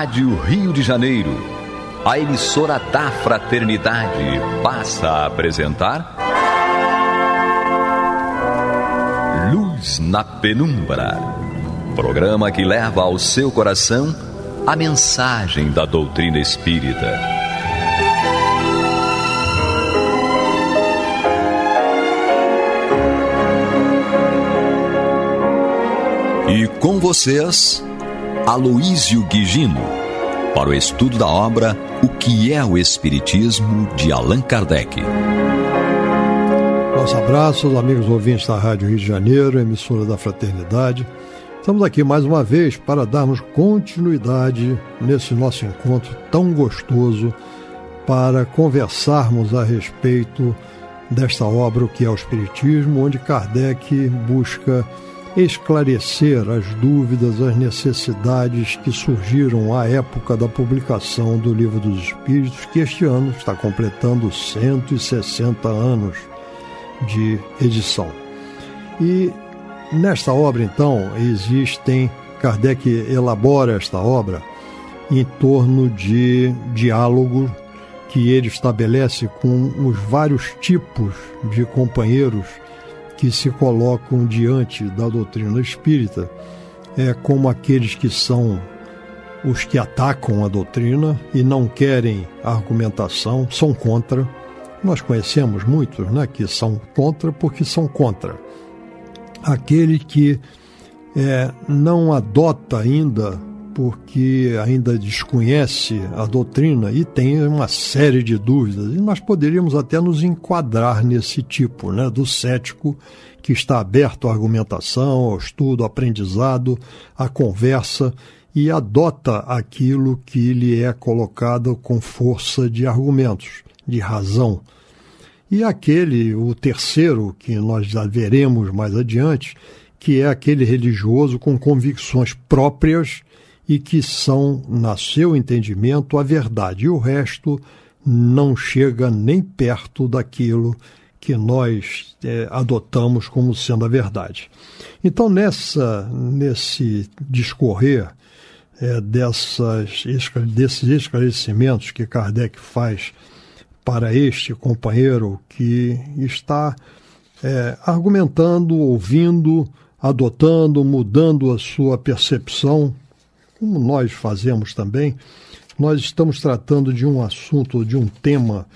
Rádio Rio de Janeiro, a emissora da Fraternidade, passa a apresentar Luz na Penumbra, programa que leva ao seu coração a mensagem da doutrina espírita. E com vocês, Aloísio Guigino, para o estudo da obra O que é o Espiritismo, de Allan Kardec. Nosso abraço aos amigos ouvintes da Rádio Rio de Janeiro, emissora da Fraternidade. Estamos aqui mais uma vez para darmos continuidade nesse nosso encontro tão gostoso, para conversarmos a respeito desta obra O que é o Espiritismo, onde Kardec busca esclarecer as dúvidas, as necessidades que surgiram à época da publicação do Livro dos Espíritos, que este ano está completando 160 anos de edição. E nesta obra, então, Kardec elabora esta obra em torno de diálogo que ele estabelece com os vários tipos de companheiros que se colocam diante da doutrina espírita, como aqueles que são os que atacam a doutrina e não querem argumentação, são contra. Nós conhecemos muitos, que são contra porque são contra. Aquele que não adota ainda porque ainda desconhece a doutrina e tem uma série de dúvidas. E nós poderíamos até nos enquadrar nesse tipo, do cético que está aberto à argumentação, ao estudo, ao aprendizado, à conversa e adota aquilo que lhe é colocado com força de argumentos, de razão. E o terceiro, que nós já veremos mais adiante, que é aquele religioso com convicções próprias e que são, no seu entendimento, a verdade. E o resto não chega nem perto daquilo que nós adotamos como sendo a verdade. Então, nesse discorrer desses esclarecimentos que Kardec faz para este companheiro que está argumentando, ouvindo, adotando, mudando a sua percepção, como nós fazemos também, nós estamos tratando de um assunto, de um tema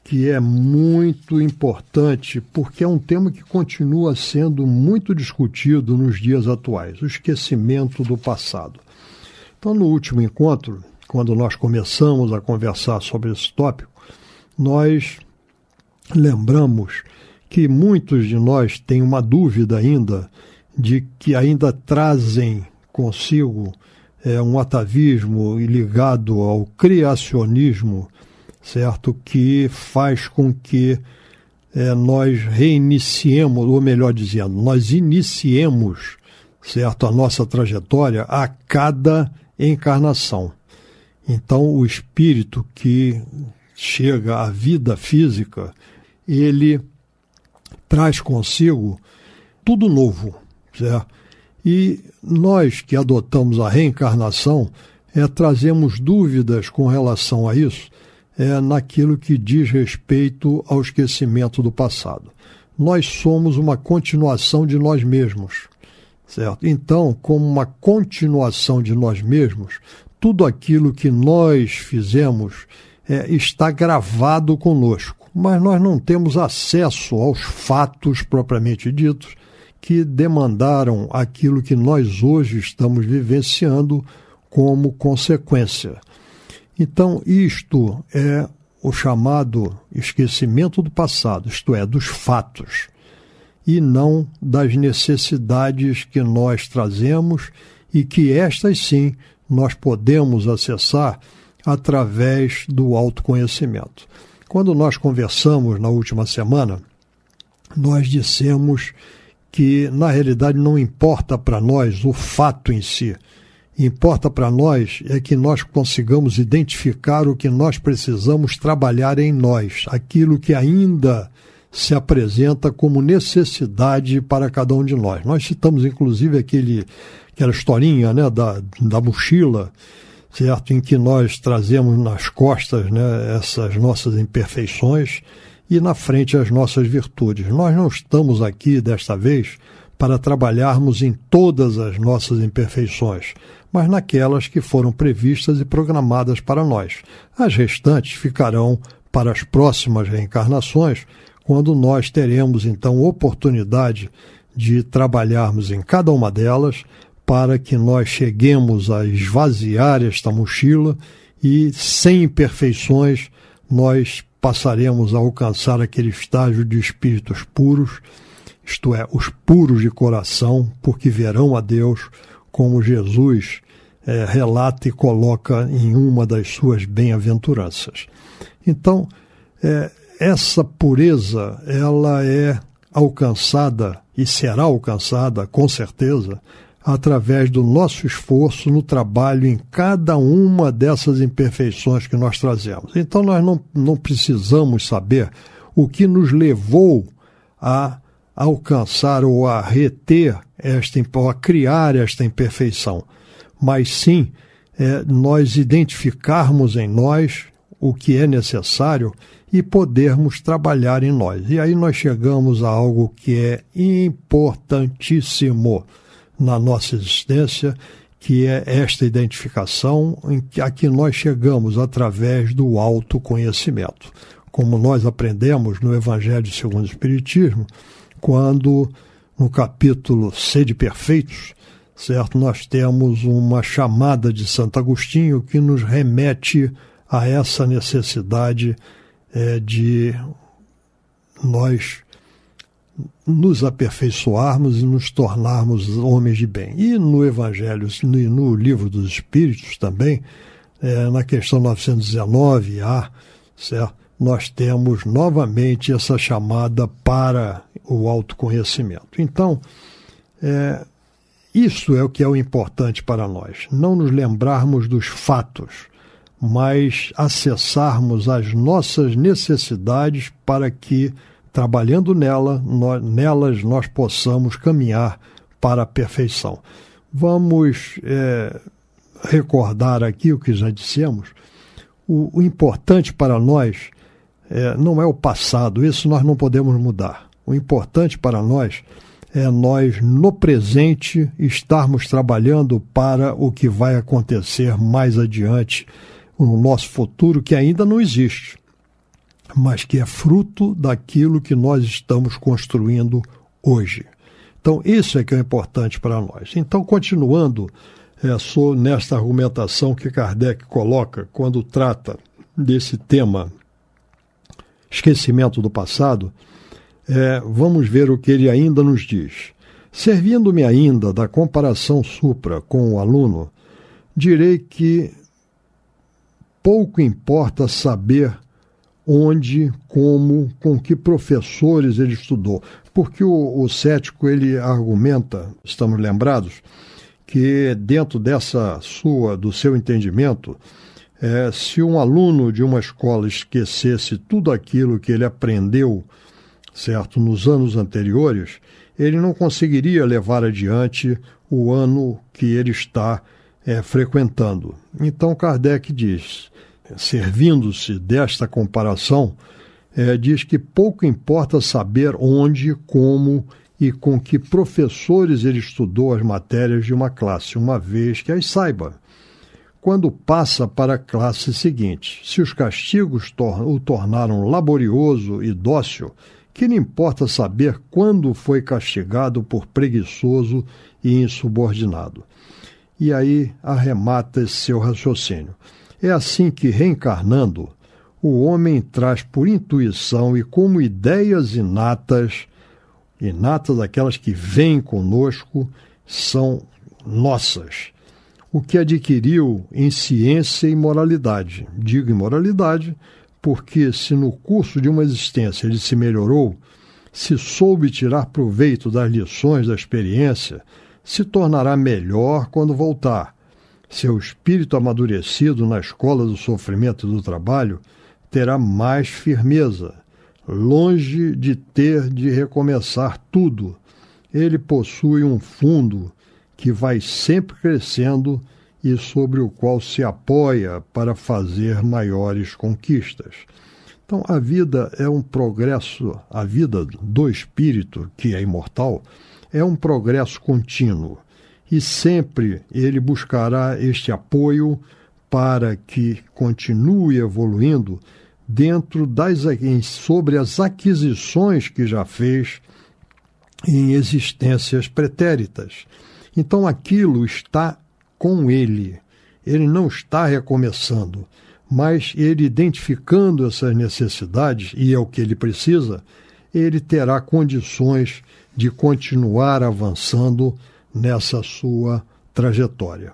que é muito importante, porque é um tema que continua sendo muito discutido nos dias atuais, o esquecimento do passado. Então, no último encontro, quando nós começamos a conversar sobre esse tópico, nós lembramos que muitos de nós têm uma dúvida ainda, de que ainda trazem consigo um atavismo ligado ao criacionismo, certo? Que faz com que nós reiniciemos, ou melhor dizendo, nós iniciemos, certo, a nossa trajetória a cada encarnação. Então, o espírito que chega à vida física, ele traz consigo tudo novo, certo? E nós que adotamos a reencarnação, trazemos dúvidas com relação a isso, naquilo que diz respeito ao esquecimento do passado. Nós somos uma continuação de nós mesmos, certo? Então, como uma continuação de nós mesmos, tudo aquilo que nós fizemos está gravado conosco, mas nós não temos acesso aos fatos propriamente ditos que demandaram aquilo que nós hoje estamos vivenciando como consequência. Então, isto é o chamado esquecimento do passado, isto é, dos fatos, e não das necessidades que nós trazemos e que estas sim nós podemos acessar através do autoconhecimento. Quando nós conversamos na última semana, nós dissemos que, na realidade, não importa para nós o fato em si. Importa para nós é que nós consigamos identificar o que nós precisamos trabalhar em nós, aquilo que ainda se apresenta como necessidade para cada um de nós. Nós citamos, inclusive, aquela historinha, da mochila, certo? Em que nós trazemos nas costas, né, essas nossas imperfeições e na frente as nossas virtudes. Nós não estamos aqui, desta vez, para trabalharmos em todas as nossas imperfeições, mas naquelas que foram previstas e programadas para nós. As restantes ficarão para as próximas reencarnações, quando nós teremos, então, oportunidade de trabalharmos em cada uma delas, para que nós cheguemos a esvaziar esta mochila e, sem imperfeições, nós passaremos a alcançar aquele estágio de espíritos puros, isto é, os puros de coração, porque verão a Deus, como Jesus relata e coloca em uma das suas bem-aventuranças. Então, essa pureza, ela é alcançada e será alcançada, com certeza, através do nosso esforço no trabalho em cada uma dessas imperfeições que nós trazemos. Então nós não precisamos saber o que nos levou a alcançar ou a reter ou a criar esta imperfeição, mas sim nós identificarmos em nós o que é necessário e podermos trabalhar em nós. E aí nós chegamos a algo que é importantíssimo na nossa existência, que é esta identificação a que nós chegamos através do autoconhecimento. Como nós aprendemos no Evangelho segundo o Espiritismo, quando no capítulo Sede Perfeitos, certo, nós temos uma chamada de Santo Agostinho que nos remete a essa necessidade de nós nos aperfeiçoarmos e nos tornarmos homens de bem. E no Evangelho, no Livro dos Espíritos também, na questão 919A, certo? Nós temos novamente essa chamada para o autoconhecimento. Então, isso é o que é o importante para nós. Não nos lembrarmos dos fatos, mas acessarmos as nossas necessidades para que, trabalhando nelas, nós possamos caminhar para a perfeição. Vamos recordar aqui o que já dissemos. O importante para nós não é o passado, isso nós não podemos mudar. O importante para nós é nós, no presente, estarmos trabalhando para o que vai acontecer mais adiante, no nosso futuro, que ainda não existe, mas que é fruto daquilo que nós estamos construindo hoje. Então, isso é que é importante para nós. Então, continuando nesta argumentação que Kardec coloca quando trata desse tema esquecimento do passado, vamos ver o que ele ainda nos diz. Servindo-me ainda da comparação supra com o aluno, direi que pouco importa saber onde, como, com que professores ele estudou. Porque o cético, ele argumenta, estamos lembrados, que dentro do seu entendimento, se um aluno de uma escola esquecesse tudo aquilo que ele aprendeu, certo, nos anos anteriores, ele não conseguiria levar adiante o ano que ele está frequentando. Então Kardec diz, servindo-se desta comparação, diz que pouco importa saber onde, como e com que professores ele estudou as matérias de uma classe, uma vez que as saiba. Quando passa para a classe seguinte, se os castigos o tornaram laborioso e dócil, que lhe importa saber quando foi castigado por preguiçoso e insubordinado. E aí arremata esse seu raciocínio. É assim que, reencarnando, o homem traz por intuição e como ideias inatas aquelas que vêm conosco, são nossas. O que adquiriu em ciência e moralidade. Digo em moralidade porque se no curso de uma existência ele se melhorou, se soube tirar proveito das lições da experiência, se tornará melhor quando voltar. Seu espírito amadurecido na escola do sofrimento e do trabalho terá mais firmeza, longe de ter de recomeçar tudo. Ele possui um fundo que vai sempre crescendo e sobre o qual se apoia para fazer maiores conquistas. Então, a vida é um progresso, a vida do espírito, que é imortal, é um progresso contínuo. E sempre ele buscará este apoio para que continue evoluindo sobre as aquisições que já fez em existências pretéritas. Então aquilo está com ele. Ele não está recomeçando, mas ele identificando essas necessidades, e é o que ele precisa, ele terá condições de continuar avançando nessa sua trajetória.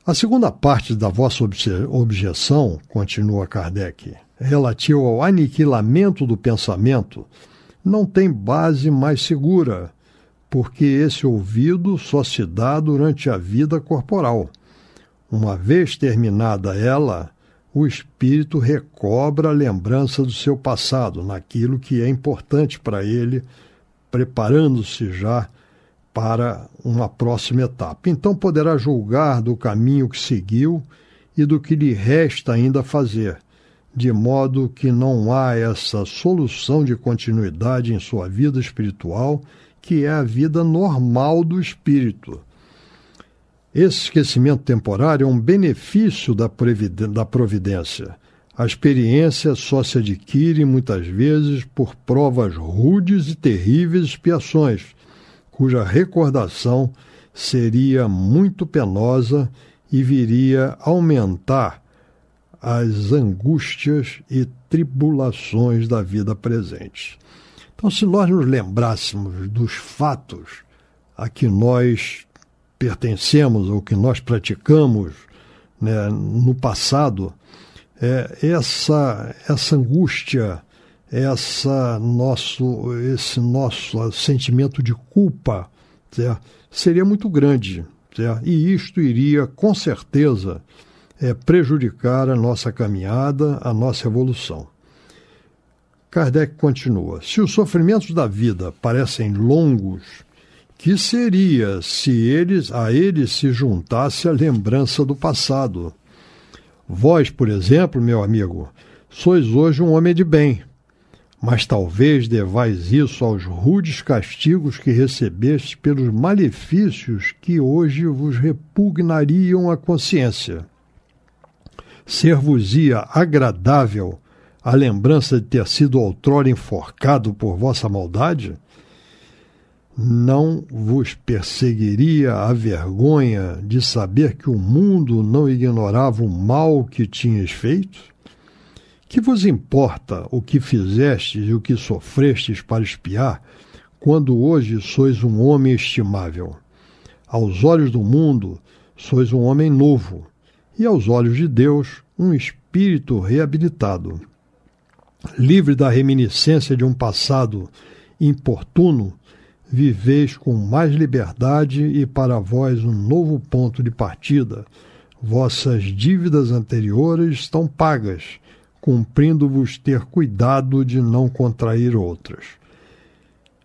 A segunda parte da vossa objeção, continua Kardec, relativa ao aniquilamento do pensamento, não tem base mais segura, porque esse ouvido só se dá durante a vida corporal. Uma vez terminada ela, o espírito recobra a lembrança do seu passado, naquilo que é importante para ele, preparando-se já para uma próxima etapa. Então poderá julgar do caminho que seguiu e do que lhe resta ainda fazer, de modo que não há essa solução de continuidade em sua vida espiritual, que é a vida normal do espírito. Esse esquecimento temporário é um benefício da providência. A experiência só se adquire muitas vezes por provas rudes e terríveis expiações, cuja recordação seria muito penosa e viria a aumentar as angústias e tribulações da vida presente. Então, se nós nos lembrássemos dos fatos a que nós pertencemos ou que nós praticamos, né, no passado, essa angústia, esse nosso sentimento de culpa, certo, seria muito grande, certo? E isto iria, com certeza, prejudicar a nossa caminhada, a nossa evolução. Kardec continua: se os sofrimentos da vida parecem longos, que seria se a eles se juntasse a lembrança do passado? Vós, por exemplo, meu amigo, sois hoje um homem de bem, mas talvez devais isso aos rudes castigos que recebeste pelos malefícios que hoje vos repugnariam a consciência. Ser-vos-ia agradável a lembrança de ter sido outrora enforcado por vossa maldade? Não vos perseguiria a vergonha de saber que o mundo não ignorava o mal que tinhas feito? Que vos importa o que fizestes e o que sofrestes para espiar, quando hoje sois um homem estimável? Aos olhos do mundo, sois um homem novo, e aos olhos de Deus, um espírito reabilitado. Livre da reminiscência de um passado importuno, viveis com mais liberdade e para vós um novo ponto de partida. Vossas dívidas anteriores estão pagas, cumprindo-vos ter cuidado de não contrair outras.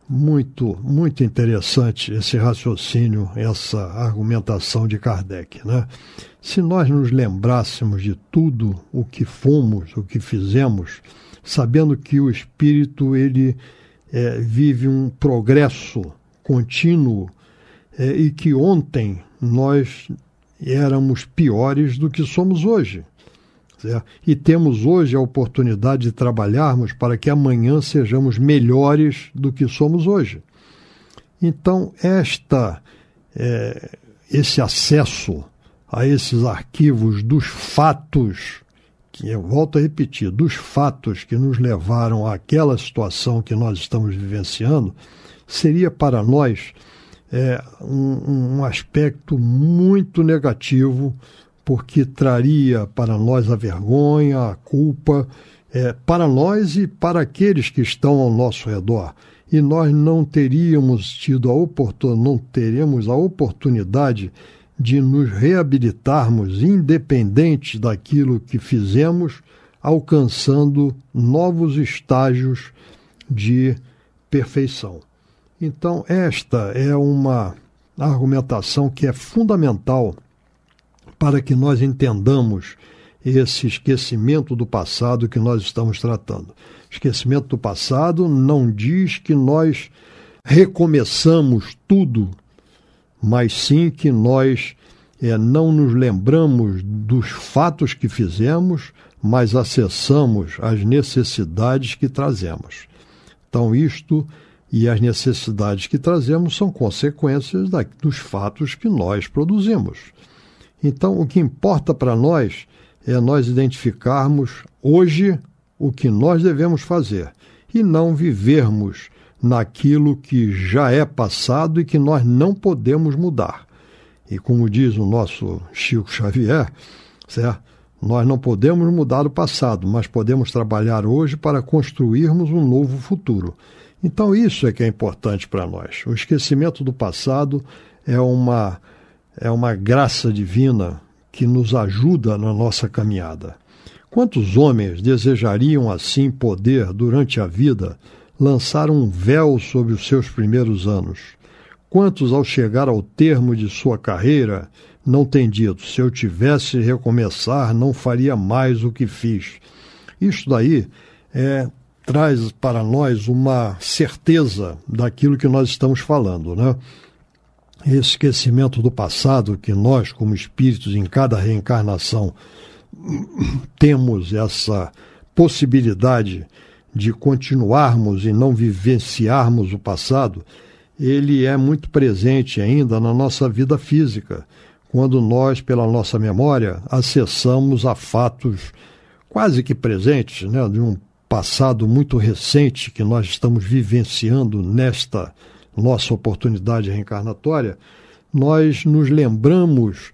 Muito, muito interessante esse raciocínio, essa argumentação de Kardec, né? Se nós nos lembrássemos de tudo o que fomos, o que fizemos, sabendo que o espírito ele vive um progresso contínuo e que ontem nós éramos piores do que somos hoje. Certo? E temos hoje a oportunidade de trabalharmos para que amanhã sejamos melhores do que somos hoje. Então, esse acesso a esses arquivos dos fatos, que eu volto a repetir, dos fatos que nos levaram àquela situação que nós estamos vivenciando, seria para nós um aspecto muito negativo, porque traria para nós a vergonha, a culpa, para nós e para aqueles que estão ao nosso redor. E nós não teríamos a oportunidade de nos reabilitarmos independente daquilo que fizemos, alcançando novos estágios de perfeição. Então, esta é uma argumentação que é fundamental para que nós entendamos esse esquecimento do passado que nós estamos tratando. Esquecimento do passado não diz que nós recomeçamos tudo, mas sim que nós não nos lembramos dos fatos que fizemos, mas acessamos as necessidades que trazemos. Então, isto e as necessidades que trazemos são consequências dos fatos que nós produzimos. Então, o que importa para nós é nós identificarmos hoje o que nós devemos fazer e não vivermos naquilo que já é passado e que nós não podemos mudar. E como diz o nosso Chico Xavier, certo? Nós não podemos mudar o passado, mas podemos trabalhar hoje para construirmos um novo futuro. Então isso é que é importante para nós. O esquecimento do passado é uma graça divina que nos ajuda na nossa caminhada. Quantos homens desejariam assim poder, durante a vida, lançar um véu sobre os seus primeiros anos? Quantos, ao chegar ao termo de sua carreira, não têm dito: se eu tivesse de recomeçar, não faria mais o que fiz? Isso daí traz para nós uma certeza daquilo que nós estamos falando, né? Esse esquecimento do passado, que nós, como espíritos, em cada reencarnação, temos essa possibilidade de continuarmos e não vivenciarmos o passado, ele é muito presente ainda na nossa vida física, quando nós, pela nossa memória, acessamos a fatos quase que presentes, né, de um passado muito recente que nós estamos vivenciando nesta nossa oportunidade reencarnatória. Nós nos lembramos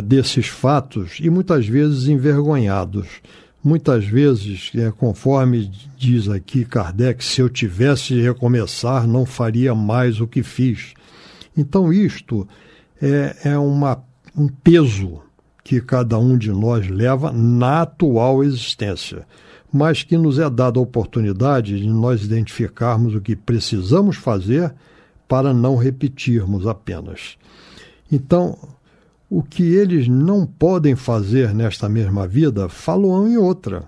desses fatos e muitas vezes envergonhados. Muitas vezes, conforme diz aqui Kardec, se eu tivesse de recomeçar, não faria mais o que fiz. Então isto é um peso que cada um de nós leva na atual existência, mas que nos é dada a oportunidade de nós identificarmos o que precisamos fazer para não repetirmos apenas. Então, o que eles não podem fazer nesta mesma vida, falam em outra.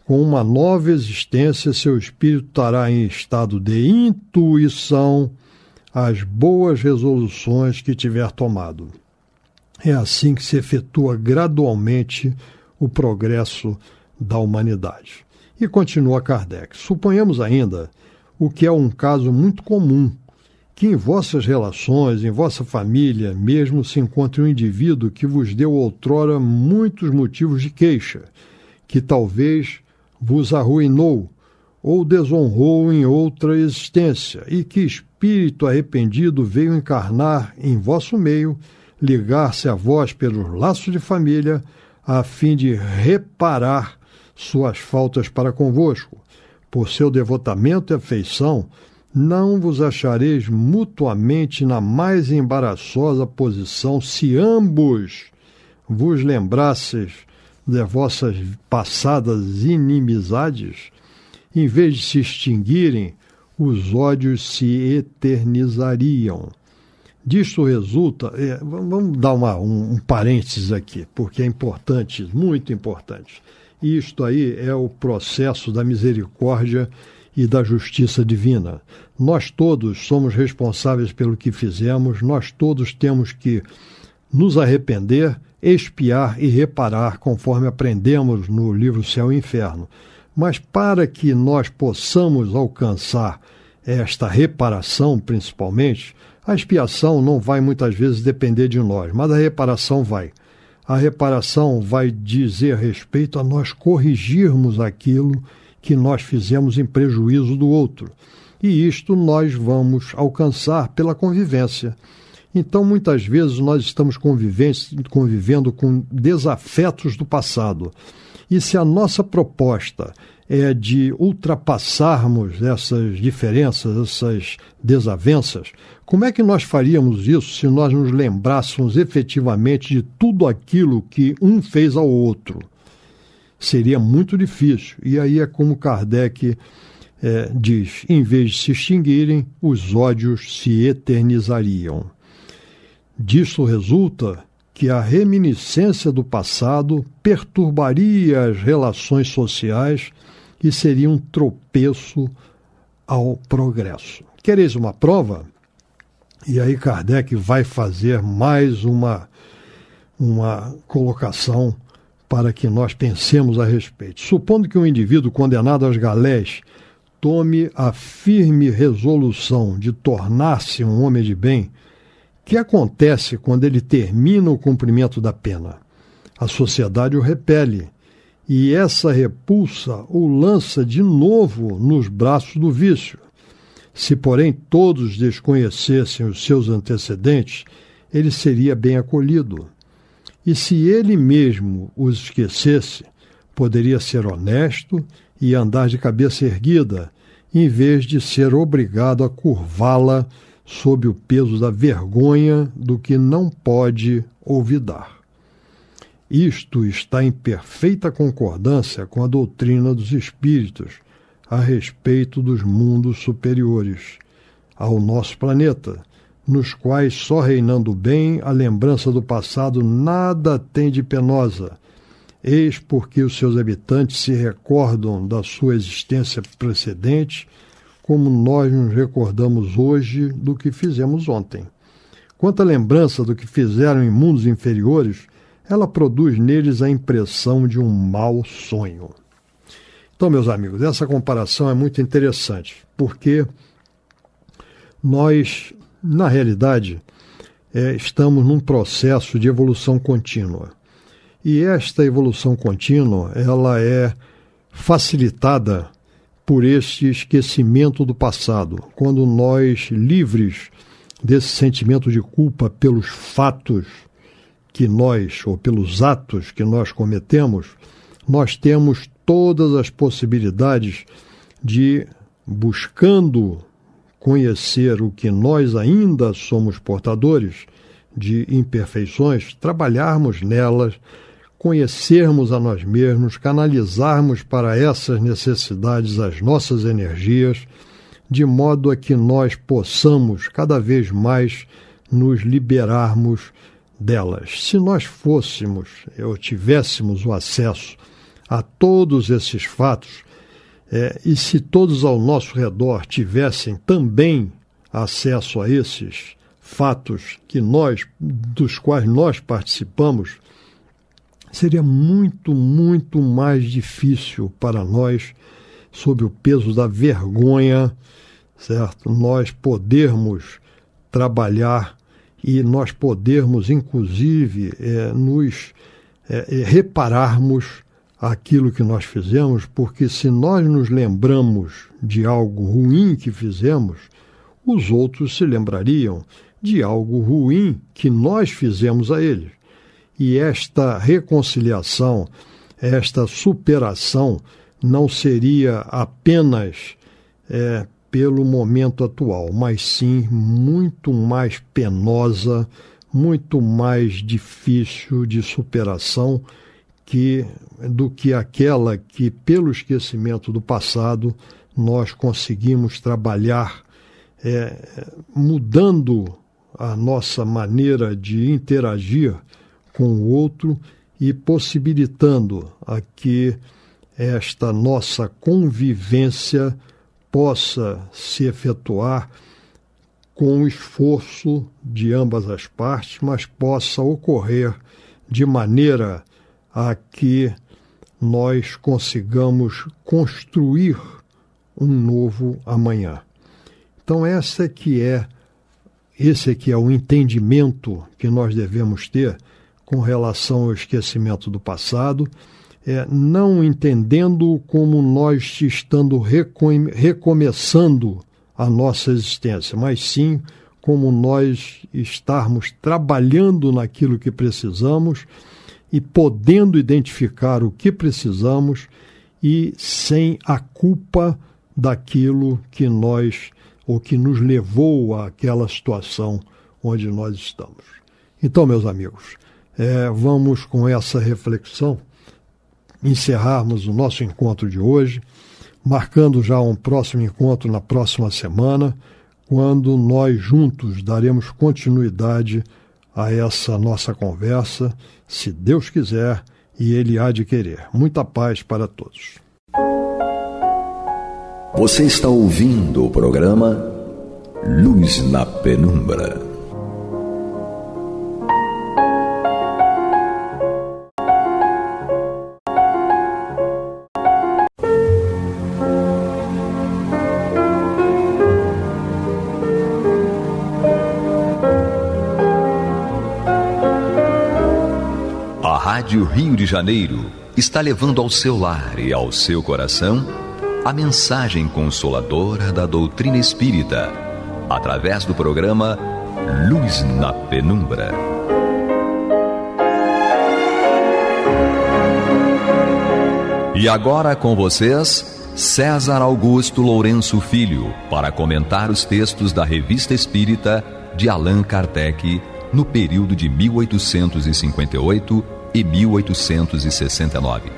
Com uma nova existência, seu espírito estará em estado de intuição as boas resoluções que tiver tomado. É assim que se efetua gradualmente o progresso da humanidade. E continua Kardec: suponhamos ainda o que é um caso muito comum, que em vossas relações, em vossa família mesmo, se encontre um indivíduo que vos deu outrora muitos motivos de queixa, que talvez vos arruinou ou desonrou em outra existência, e que espírito arrependido veio encarnar em vosso meio, ligar-se a vós pelos laços de família, a fim de reparar suas faltas para convosco. Por seu devotamento e afeição, não vos achareis mutuamente na mais embaraçosa posição se ambos vos lembrasseis de vossas passadas inimizades. Em vez de se extinguirem, os ódios se eternizariam. Disto resulta, vamos dar um parênteses aqui, porque é importante, muito importante. Isto aí é o processo da misericórdia e da justiça divina. Nós todos somos responsáveis pelo que fizemos, nós todos temos que nos arrepender, expiar e reparar, conforme aprendemos no livro Céu e Inferno. Mas para que nós possamos alcançar esta reparação, principalmente, a expiação não vai muitas vezes depender de nós, mas a reparação vai. A reparação vai dizer respeito a nós corrigirmos aquilo que nós fizemos em prejuízo do outro. E isto nós vamos alcançar pela convivência. Então, muitas vezes, nós estamos convivendo com desafetos do passado. E se a nossa proposta é de ultrapassarmos essas diferenças, essas desavenças, como é que nós faríamos isso se nós nos lembrássemos efetivamente de tudo aquilo que um fez ao outro? Seria muito difícil. E aí é como Kardec diz: em vez de se extinguirem, os ódios se eternizariam. Disso resulta que a reminiscência do passado perturbaria as relações sociais e seria um tropeço ao progresso. Quereis uma prova? E aí Kardec vai fazer mais uma colocação para que nós pensemos a respeito. Supondo que um indivíduo condenado às galés tome a firme resolução de tornar-se um homem de bem, o que acontece quando ele termina o cumprimento da pena? A sociedade o repele, e essa repulsa o lança de novo nos braços do vício. Se, porém, todos desconhecessem os seus antecedentes, ele seria bem acolhido. E se ele mesmo os esquecesse, poderia ser honesto e andar de cabeça erguida, em vez de ser obrigado a curvá-la sob o peso da vergonha do que não pode olvidar. Isto está em perfeita concordância com a doutrina dos espíritos a respeito dos mundos superiores ao nosso planeta, nos quais só reinando bem a lembrança do passado nada tem de penosa, eis porque os seus habitantes se recordam da sua existência precedente, como nós nos recordamos hoje do que fizemos ontem. Quanto à lembrança do que fizeram em mundos inferiores, ela produz neles a impressão de um mau sonho. Então, meus amigos, essa comparação é muito interessante, porque nós, na realidade, estamos num processo de evolução contínua. E esta evolução contínua, ela é facilitada por este esquecimento do passado. Quando nós, livres desse sentimento de culpa pelos fatos que nós, ou pelos atos que nós cometemos, nós temos todas as possibilidades de, buscando conhecer o que nós ainda somos portadores de imperfeições, trabalharmos nelas, conhecermos a nós mesmos, canalizarmos para essas necessidades as nossas energias, de modo a que nós possamos cada vez mais nos liberarmos delas. Se nós fôssemos ou tivéssemos o acesso a todos esses fatos, e se todos ao nosso redor tivessem também acesso a esses fatos dos quais nós participamos, seria muito, muito mais difícil para nós, sob o peso da vergonha, certo? Nós podermos trabalhar e nós podermos, inclusive, nos repararmos aquilo que nós fizemos, porque se nós nos lembramos de algo ruim que fizemos, os outros se lembrariam de algo ruim que nós fizemos a eles. E esta reconciliação, esta superação, não seria apenas pelo momento atual, mas sim muito mais penosa, muito mais difícil de superação do que aquela que, pelo esquecimento do passado, nós conseguimos trabalhar, mudando a nossa maneira de interagir com o outro e possibilitando a que esta nossa convivência possa se efetuar com o esforço de ambas as partes, mas possa ocorrer de maneira a que nós consigamos construir um novo amanhã. Então esse aqui é o entendimento que nós devemos ter com relação ao esquecimento do passado, não entendendo como nós estando recomeçando a nossa existência, mas sim como nós estarmos trabalhando naquilo que precisamos e podendo identificar o que precisamos e sem a culpa daquilo que ou que nos levou àquela situação onde nós estamos. Então, meus amigos, vamos com essa reflexão encerrarmos o nosso encontro de hoje, marcando já um próximo encontro na próxima semana, quando nós juntos daremos continuidade a essa nossa conversa, se Deus quiser, e Ele há de querer. Muita paz para todos. Você está ouvindo o programa Luz na Penumbra. A Rádio Rio de Janeiro está levando ao seu lar e ao seu coração a mensagem consoladora da doutrina espírita, através do programa Luz na Penumbra. E agora com vocês, César Augusto Lourenço Filho, para comentar os textos da Revista Espírita de Allan Kardec, no período de 1858 e 1869.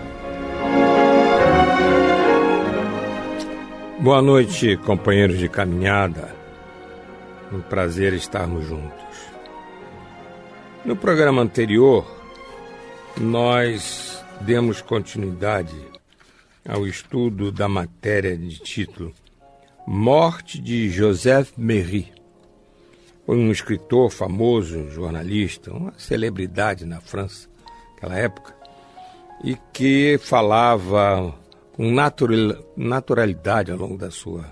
Boa noite, companheiros de caminhada. Um prazer estarmos juntos. No programa anterior, nós demos continuidade ao estudo da matéria de título Morte de Joseph Méry. Foi um escritor famoso, jornalista, uma celebridade na França naquela época, e que falava com naturalidade ao longo da sua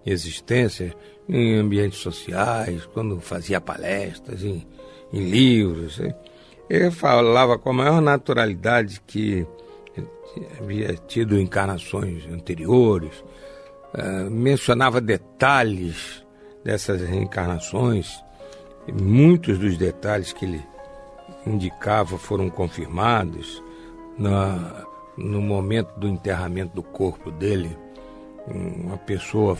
existência em ambientes sociais, quando fazia palestras, em livros. Ele falava com a maior naturalidade que havia tido encarnações anteriores, mencionava detalhes dessas reencarnações, e muitos dos detalhes que ele indicava foram confirmados. No momento do enterramento do corpo dele, uma pessoa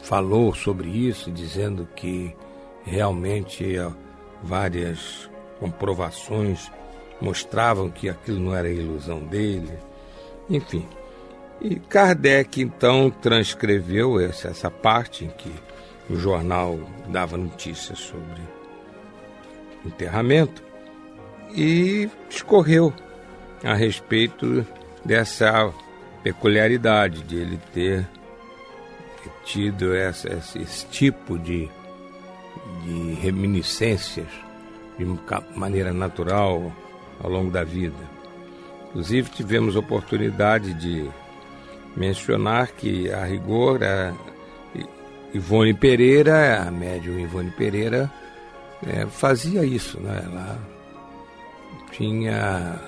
falou sobre isso, dizendo que realmente várias comprovações mostravam que aquilo não era ilusão dele. Enfim, e Kardec então transcreveu essa parte em que o jornal dava notícias sobre enterramento e discorreu a respeito dessa peculiaridade de ele ter tido esse tipo de reminiscências de maneira natural ao longo da vida. Inclusive tivemos oportunidade de mencionar que, a rigor, a Ivone Pereira, a médium Ivone Pereira, fazia isso, né? Ela tinha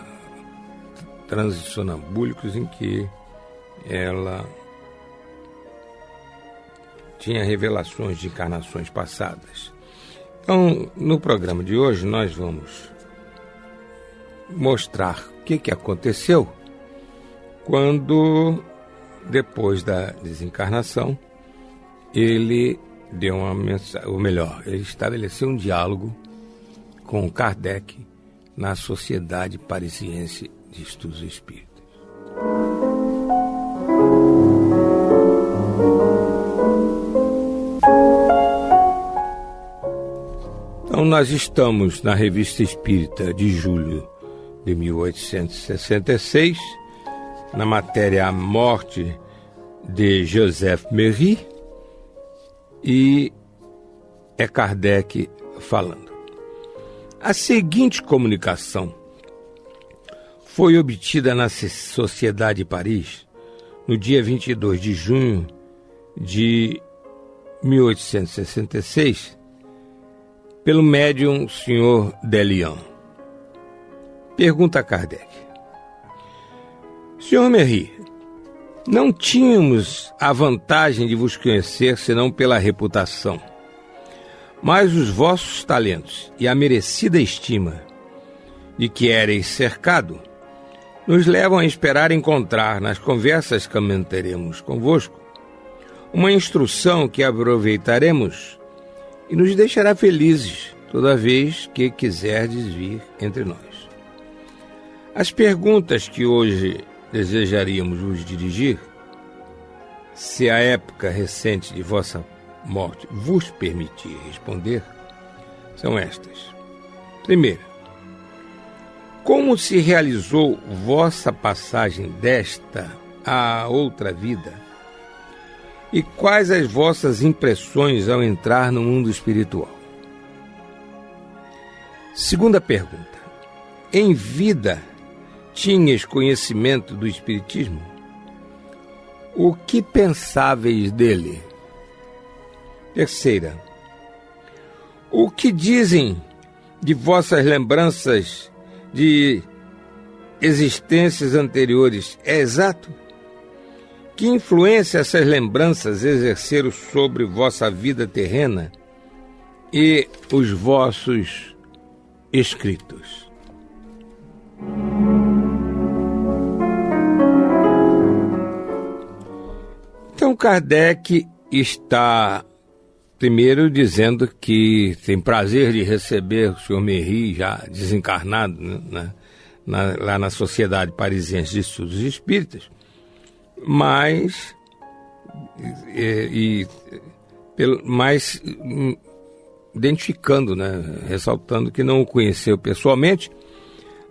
transes sonambúlicos em que ela tinha revelações de encarnações passadas. Então, no programa de hoje, nós vamos mostrar o que aconteceu quando, depois da desencarnação, ele deu uma mensagem, ou melhor, ele estabeleceu um diálogo com Kardec na Sociedade Parisiense de Estudos Espíritas. Então, nós estamos na Revista Espírita de julho de 1866, na matéria A Morte de Joseph Méry, e é Kardec falando. A seguinte comunicação foi obtida na Sociedade de Paris no dia 22 de junho de 1866 pelo médium Sr. Delian. Pergunta a Kardec: Sr. Méry, não tínhamos a vantagem de vos conhecer senão pela reputação, mas os vossos talentos e a merecida estima de que éreis cercado nos levam a esperar encontrar nas conversas que manteremos convosco uma instrução que aproveitaremos e nos deixará felizes toda vez que quiserdes vir entre nós. As perguntas que hoje desejaríamos vos dirigir, se a época recente de vossa morte vos permitir responder, são estas. Primeiro, como se realizou vossa passagem desta à outra vida? E quais as vossas impressões ao entrar no mundo espiritual? Segunda pergunta, em vida tinhas conhecimento do Espiritismo? O que pensáveis dele? Terceira, o que dizem de vossas lembranças de existências anteriores é exato? Que influência essas lembranças exerceram sobre vossa vida terrena e os vossos escritos? Então Kardec está primeiro dizendo que tem prazer de receber o Sr. Méry, já desencarnado, né, lá na Sociedade Parisiense de Estudos Espíritas, mas identificando, né, ressaltando que não o conheceu pessoalmente,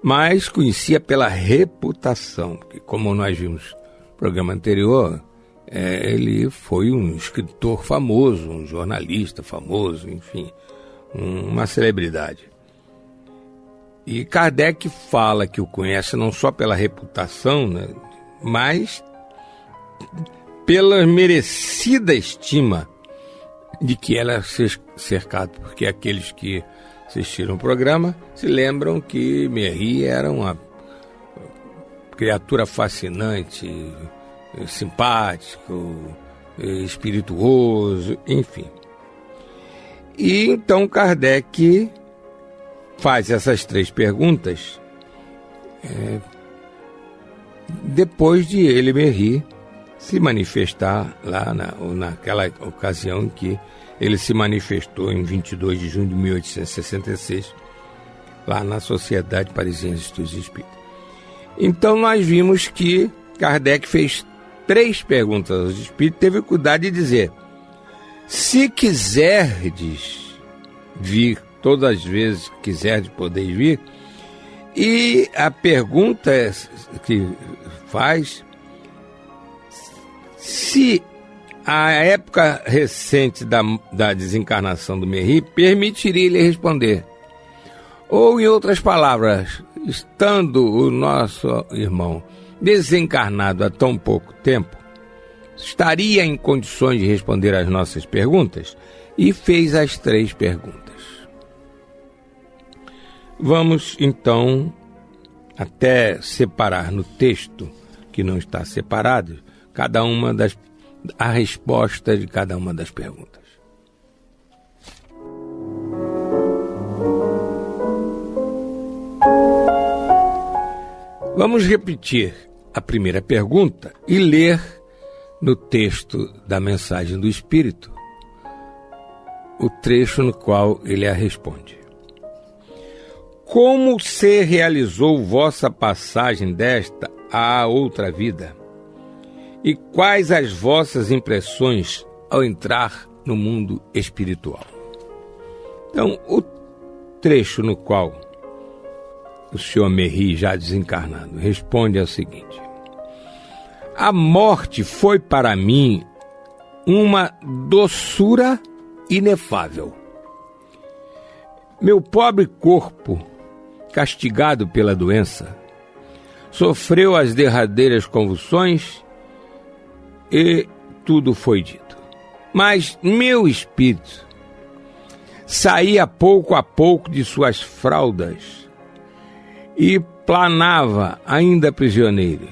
mas conhecia pela reputação, que, como nós vimos no programa anterior, ele foi um escritor famoso, um jornalista famoso, enfim, uma celebridade. E Kardec fala que o conhece não só pela reputação, né, mas pela merecida estima de que ela é cercado, porque aqueles que assistiram o programa se lembram que Méry era uma criatura fascinante, simpático, espirituoso, enfim. E então Kardec faz essas 3 perguntas depois de ele, Méry, se manifestar lá naquela ocasião em que ele se manifestou em 22 de junho de 1866, lá na Sociedade Parisiense de Estudos Espíritas. Então nós vimos que Kardec fez 3 perguntas aos espíritos, teve cuidado de dizer: se quiserdes vir, todas as vezes que quiserdes podeis vir. E a pergunta que faz: se a época recente da desencarnação do Méry permitiria ele responder. Ou, em outras palavras, estando o nosso irmão desencarnado há tão pouco tempo, estaria em condições de responder às nossas perguntas? E fez as 3 perguntas. Vamos, então, até separar no texto, que não está separado, a resposta de cada uma das perguntas. Vamos repetir a primeira pergunta e ler no texto da Mensagem do Espírito o trecho no qual ele a responde. Como se realizou vossa passagem desta à outra vida? E quais as vossas impressões ao entrar no mundo espiritual? Então, o trecho no qual o Sr. Méry, já desencarnado, responde ao seguinte: a morte foi para mim uma doçura inefável. Meu pobre corpo, castigado pela doença, sofreu as derradeiras convulsões e tudo foi dito. Mas meu espírito saía pouco a pouco de suas fraldas e planava ainda prisioneiro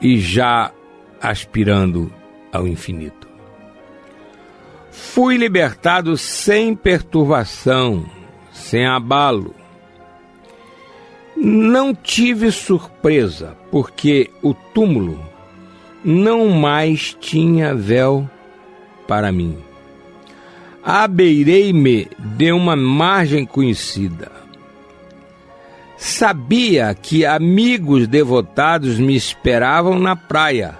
e já aspirando ao infinito. Fui libertado sem perturbação, sem abalo. Não tive surpresa, porque o túmulo não mais tinha véu para mim. Abeirei-me de uma margem conhecida. Sabia que amigos devotados me esperavam na praia,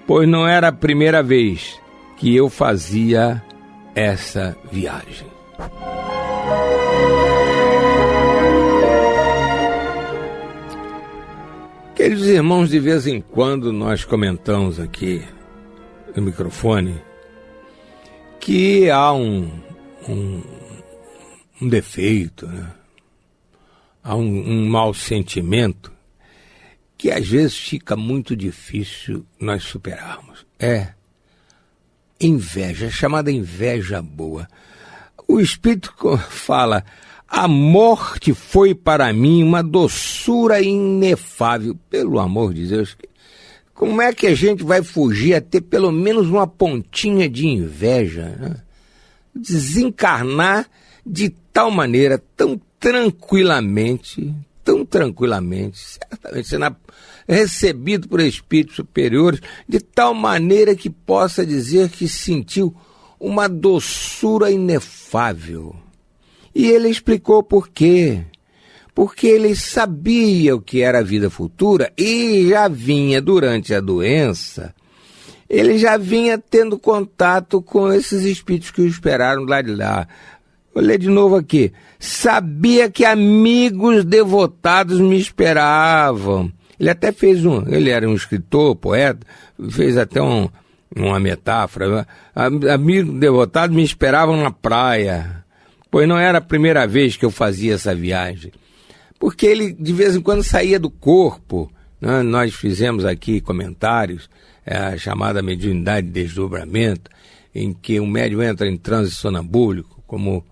pois não era a primeira vez que eu fazia essa viagem. Queridos irmãos, de vez em quando nós comentamos aqui no microfone que há um defeito, né? Há um mau sentimento que às vezes fica muito difícil nós superarmos. É inveja, chamada inveja boa. O Espírito fala: a morte foi para mim uma doçura inefável. Pelo amor de Deus, como é que a gente vai fugir a ter pelo menos uma pontinha de inveja, né? Desencarnar de tal maneira, tão tranquilamente, certamente sendo recebido por espíritos superiores, de tal maneira que possa dizer que sentiu uma doçura inefável. E ele explicou por quê. Porque ele sabia o que era a vida futura e já vinha, durante a doença, ele já vinha tendo contato com esses espíritos que o esperaram lá de lá. Vou ler de novo aqui. Sabia que amigos devotados me esperavam. Ele até fez ele era um escritor, poeta, fez até uma metáfora. Amigos devotados me esperavam na praia, pois não era a primeira vez que eu fazia essa viagem. Porque ele, de vez em quando, saía do corpo, né? Nós fizemos aqui comentários, a chamada mediunidade de desdobramento, em que o médium entra em transe sonambúlico, como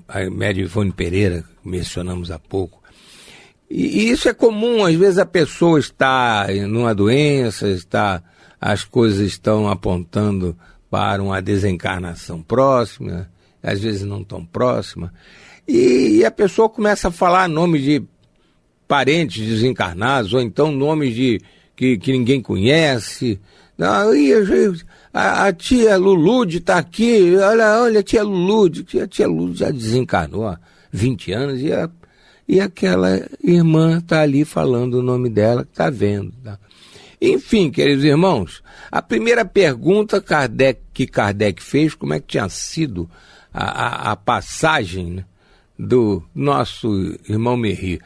a médium Ivone Pereira, que mencionamos há pouco. E isso é comum, às vezes a pessoa está numa doença, as coisas estão apontando para uma desencarnação próxima, às vezes não tão próxima, e a pessoa começa a falar nomes de parentes desencarnados, ou então nomes que ninguém conhece. A tia Lulude está aqui, olha a tia Lulude. A tia Lulude já desencarnou há 20 anos e aquela irmã está ali falando o nome dela, que está vendo. Tá? Enfim, queridos irmãos, a primeira pergunta que Kardec fez, como é que tinha sido a passagem, né, do nosso irmão Merri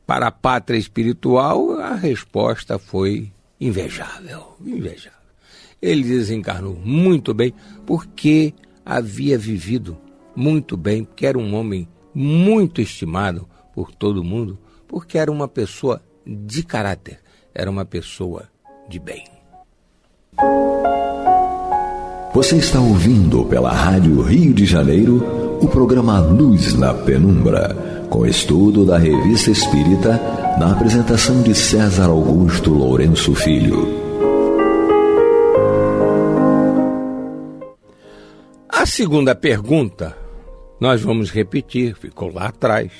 para a pátria espiritual, a resposta foi invejável. Ele desencarnou muito bem, porque havia vivido muito bem, porque era um homem muito estimado por todo mundo, porque era uma pessoa de caráter, era uma pessoa de bem. Você está ouvindo pela Rádio Rio de Janeiro o programa Luz na Penumbra, com estudo da Revista Espírita, na apresentação de César Augusto Lourenço Filho. A segunda pergunta, nós vamos repetir, ficou lá atrás.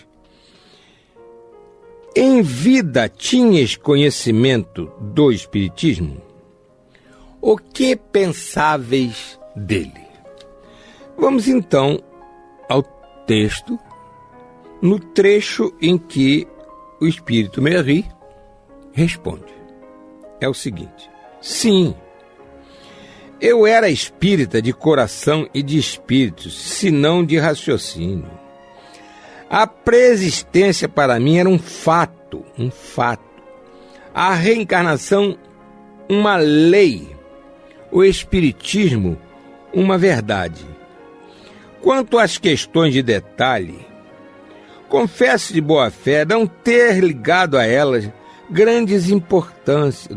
Em vida tinhas conhecimento do Espiritismo? O que pensáveis dele? Vamos então ao texto, no trecho em que o Espírito Merri responde. É o seguinte: sim, eu era espírita de coração e de espíritos, senão de raciocínio. A preexistência para mim era um fato. A reencarnação, uma lei. O espiritismo, uma verdade. Quanto às questões de detalhe, confesso de boa fé não ter ligado a elas grande importância.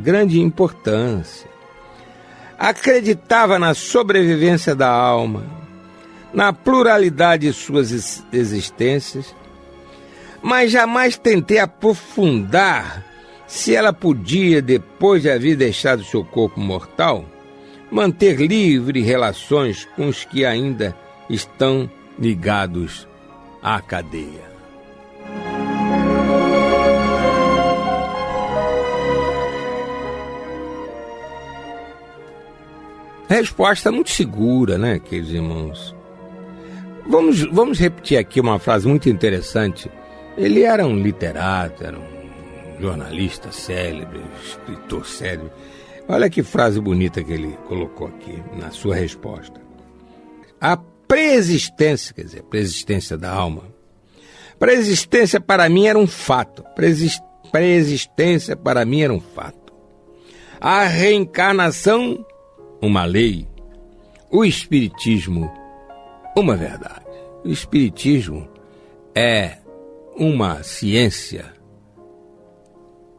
Acreditava na sobrevivência da alma, na pluralidade de suas existências, mas jamais tentei aprofundar se ela podia, depois de haver deixado seu corpo mortal, manter livre relações com os que ainda estão ligados à cadeia. Resposta muito segura, né, queridos irmãos? Vamos repetir aqui uma frase muito interessante. Ele era um literato, era um jornalista célebre, escritor célebre. Olha que frase bonita que ele colocou aqui na sua resposta. A preexistência, preexistência da alma. Preexistência para mim era um fato. pré-existência para mim era um fato. A reencarnação, uma lei. O Espiritismo, uma verdade. O Espiritismo é uma ciência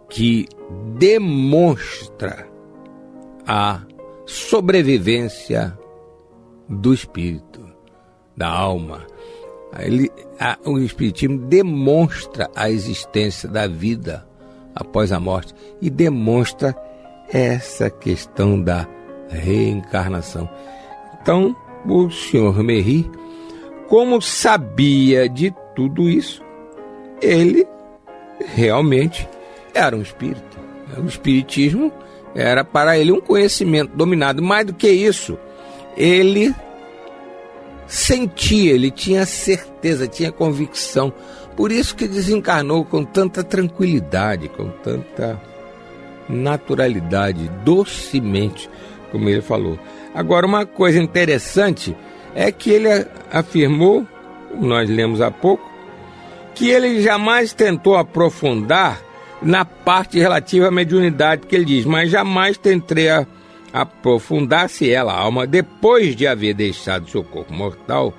que demonstra a sobrevivência do espírito, da alma. O Espiritismo demonstra a existência da vida após a morte e demonstra essa questão da reencarnação. Então, o senhor Méry, como sabia de tudo isso, ele realmente era um espírito. O Espiritismo era para ele um conhecimento dominado. Mais do que isso, ele sentia, ele tinha certeza, tinha convicção. Por isso que desencarnou com tanta tranquilidade, com tanta naturalidade, docemente, como ele falou. Agora, uma coisa interessante é que ele afirmou, como nós lemos há pouco, que ele jamais tentou aprofundar na parte relativa à mediunidade, porque ele diz, mas jamais tentei aprofundar-se ela, a alma, depois de haver deixado seu corpo mortal,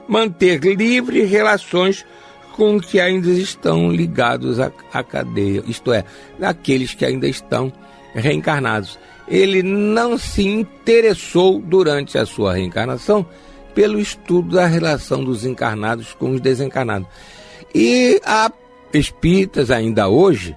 manter livres relações com os que ainda estão ligados à cadeia, isto é, aqueles que ainda estão reencarnados. Ele não se interessou durante a sua reencarnação pelo estudo da relação dos encarnados com os desencarnados. E há espíritas ainda hoje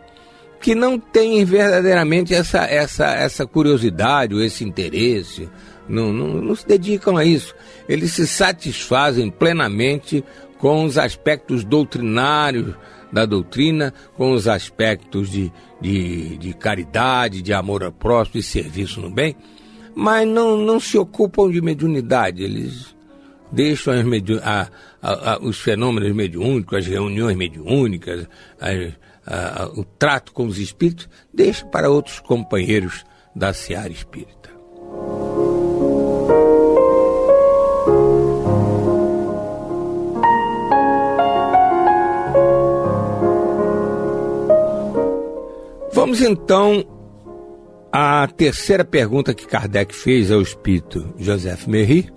que não têm verdadeiramente essa curiosidade ou esse interesse, não se dedicam a isso. Eles se satisfazem plenamente com os aspectos doutrinários da doutrina, com os aspectos de caridade, de amor ao próximo e serviço no bem, mas não se ocupam de mediunidade. Eles deixam os fenômenos mediúnicos, as reuniões mediúnicas, o trato com os espíritos, deixam para outros companheiros da seara espírita. Vamos então à terceira pergunta que Kardec fez ao espírito Joseph Méry,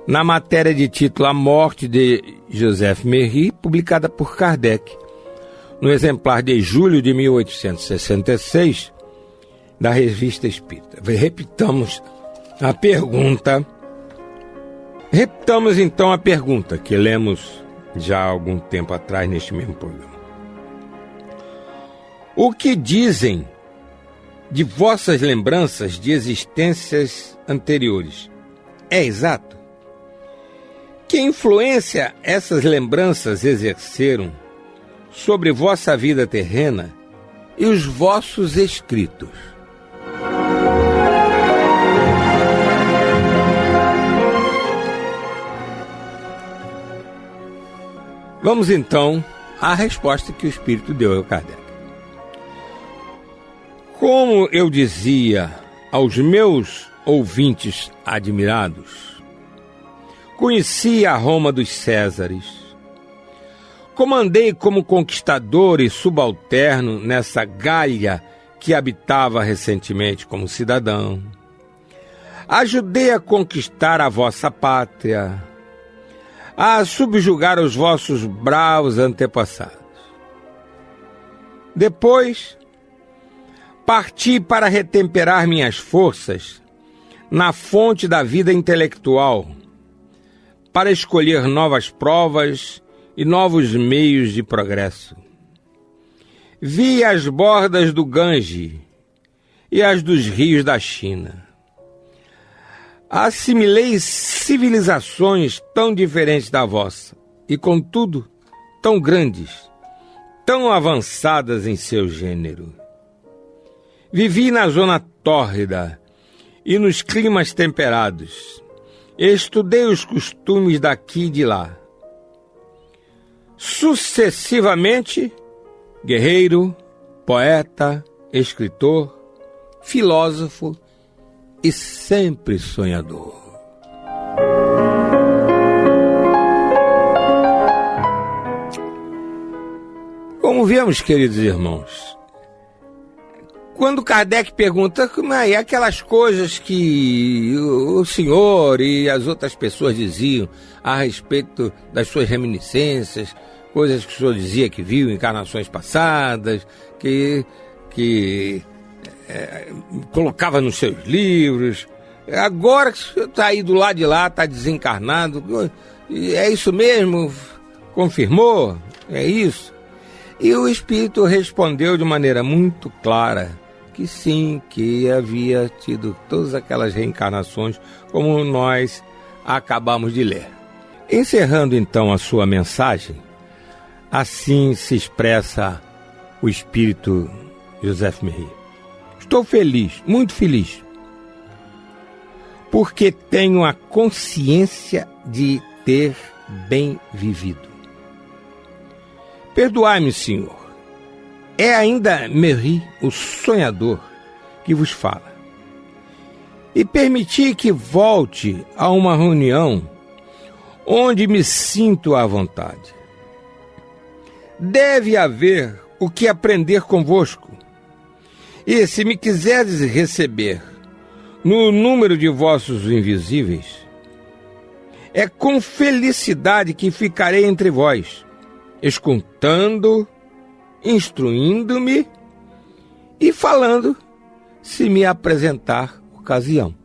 na matéria de título A Morte de Joseph Méry, publicada por Kardec, no exemplar de julho de 1866, da Revista Espírita. Repitamos então a pergunta que lemos já há algum tempo atrás neste mesmo programa. O que dizem de vossas lembranças de existências anteriores? É exato? Que influência essas lembranças exerceram sobre vossa vida terrena e os vossos escritos? Vamos então à resposta que o Espírito deu ao Kardec. Como eu dizia aos meus ouvintes admirados, conheci a Roma dos Césares, comandei como conquistador e subalterno nessa Gália que habitava recentemente como cidadão, ajudei a conquistar a vossa pátria, a subjugar os vossos bravos antepassados. Depois, parti para retemperar minhas forças na fonte da vida intelectual, para escolher novas provas e novos meios de progresso. Vi as bordas do Gange e as dos rios da China. Assimilei civilizações tão diferentes da vossa e, contudo, tão grandes, tão avançadas em seu gênero. Vivi na zona tórrida e nos climas temperados. Estudei os costumes daqui e de lá. Sucessivamente, guerreiro, poeta, escritor, filósofo e sempre sonhador. Como vemos, queridos irmãos, quando Kardec pergunta como é aquelas coisas que o senhor e as outras pessoas diziam a respeito das suas reminiscências, coisas que o senhor dizia que viu em encarnações passadas, que colocava nos seus livros. Agora que o senhor está aí do lado de lá, está desencarnado, é isso mesmo? Confirmou? É isso? E o Espírito respondeu de maneira muito clara que sim, que havia tido todas aquelas reencarnações, como nós acabamos de ler. Encerrando então a sua mensagem, assim se expressa o Espírito Joseph Merri. Estou feliz, muito feliz, porque tenho a consciência de ter bem vivido. Perdoai-me, Senhor. É ainda Merri, o sonhador, que vos fala. E permiti que volte a uma reunião onde me sinto à vontade. Deve haver o que aprender convosco. E se me quiserdes receber no número de vossos invisíveis, é com felicidade que ficarei entre vós, escutando, instruindo-me e falando, se me apresentar ocasião.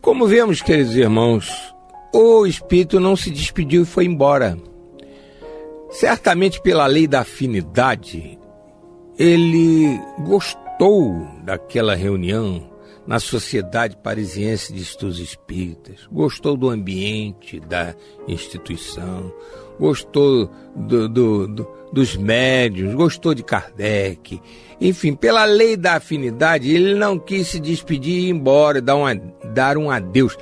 Como vemos, queridos irmãos, o Espírito não se despediu e foi embora. Certamente pela lei da afinidade, ele gostou daquela reunião na Sociedade Parisiense de Estudos Espíritas, gostou do ambiente da instituição, gostou dos médiuns, gostou de Kardec. Enfim, pela lei da afinidade, ele não quis se despedir e ir embora, dar um adeus.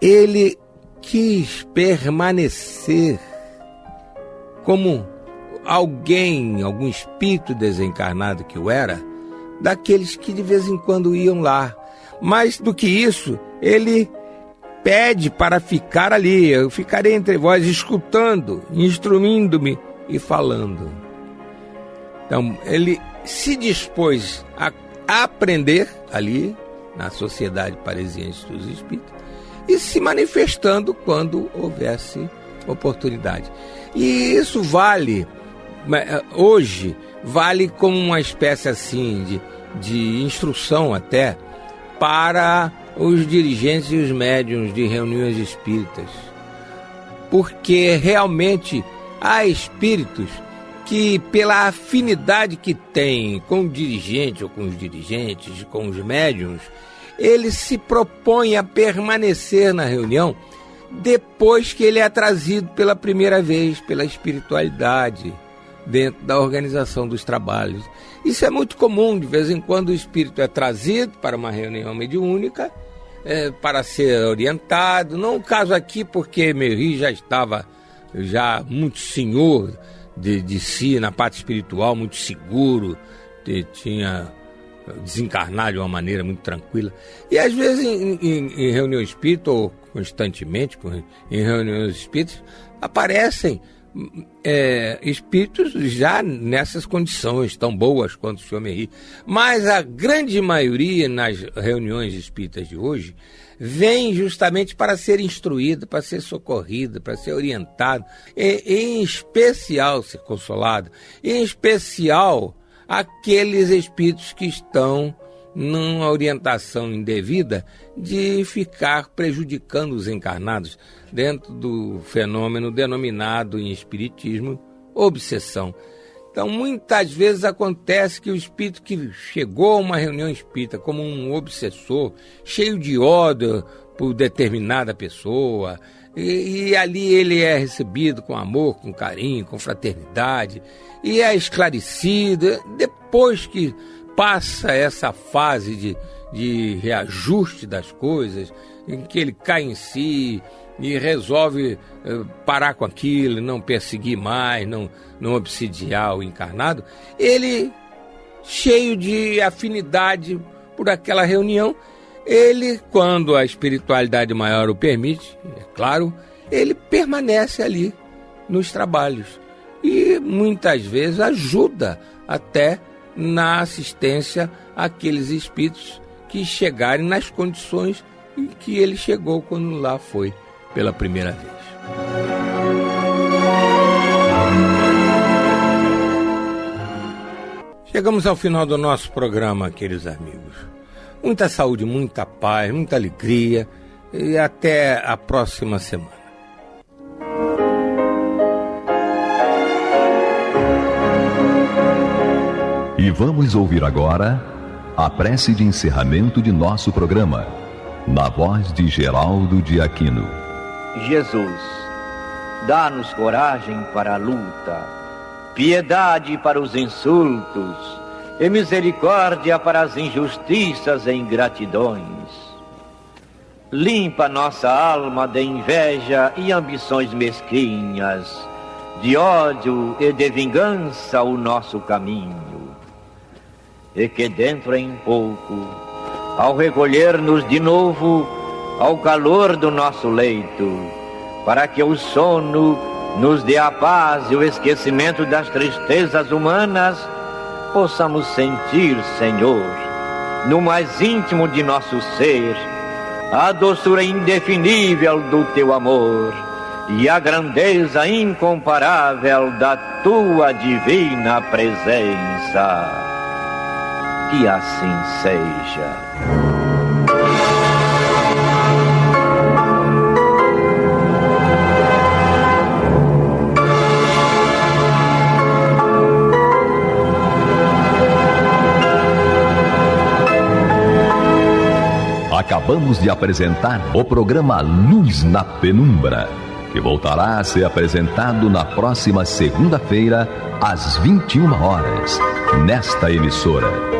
Ele quis permanecer como algum espírito desencarnado que o era, daqueles que de vez em quando iam lá. Mais do que isso, ele pede para ficar ali. Eu ficarei entre vós escutando, instruindo-me e falando. Então, ele se dispôs a aprender ali na Sociedade Parisiense dos Espíritos e se manifestando quando houvesse oportunidade. E isso vale, hoje, vale como uma espécie assim de instrução até para os dirigentes e os médiuns de reuniões espíritas. Porque realmente há espíritos que, pela afinidade que têm com o dirigente ou com os dirigentes, com os médiuns, ele se propõe a permanecer na reunião depois que ele é trazido pela primeira vez pela espiritualidade dentro da organização dos trabalhos. Isso é muito comum, de vez em quando o espírito é trazido para uma reunião mediúnica para ser orientado. Não o caso aqui, porque Merri já estava muito senhor de si, na parte espiritual, muito seguro, tinha desencarnado de uma maneira muito tranquila. E às vezes em reunião espírita, ou constantemente em reuniões espíritas, aparecem espíritos já nessas condições tão boas quanto o senhor Merri. Mas a grande maioria nas reuniões espíritas de hoje vem justamente para ser instruído, para ser socorrido, para ser orientado, em especial ser consolado, em especial aqueles espíritos que estão numa orientação indevida de ficar prejudicando os encarnados dentro do fenômeno denominado em espiritismo obsessão. Então, muitas vezes acontece que o espírito que chegou a uma reunião espírita como um obsessor, cheio de ódio por determinada pessoa, e ali ele é recebido com amor, com carinho, com fraternidade, e é esclarecido. Depois que passa essa fase de reajuste das coisas, em que ele cai em si e resolve parar com aquilo, não perseguir mais, não obsidiar o encarnado, ele, cheio de afinidade por aquela reunião, ele, quando a espiritualidade maior o permite, é claro, ele permanece ali nos trabalhos e muitas vezes ajuda até na assistência àqueles espíritos que chegarem nas condições em que ele chegou quando lá foi pela primeira vez. Chegamos ao final do nosso programa, queridos amigos. Muita saúde, muita paz, muita alegria e até a próxima semana. E vamos ouvir agora a prece de encerramento de nosso programa, na voz de Geraldo de Aquino. Jesus, dá-nos coragem para a luta, piedade para os insultos e misericórdia para as injustiças e ingratidões. Limpa nossa alma de inveja e ambições mesquinhas, de ódio e de vingança o nosso caminho. E que dentro em pouco, ao recolher-nos de novo ao calor do nosso leito, para que o sono nos dê a paz e o esquecimento das tristezas humanas, possamos sentir, Senhor, no mais íntimo de nosso ser, a doçura indefinível do Teu amor e a grandeza incomparável da Tua divina presença. Que assim seja. Acabamos de apresentar o programa Luz na Penumbra, que voltará a ser apresentado na próxima segunda-feira, às 21 horas, nesta emissora.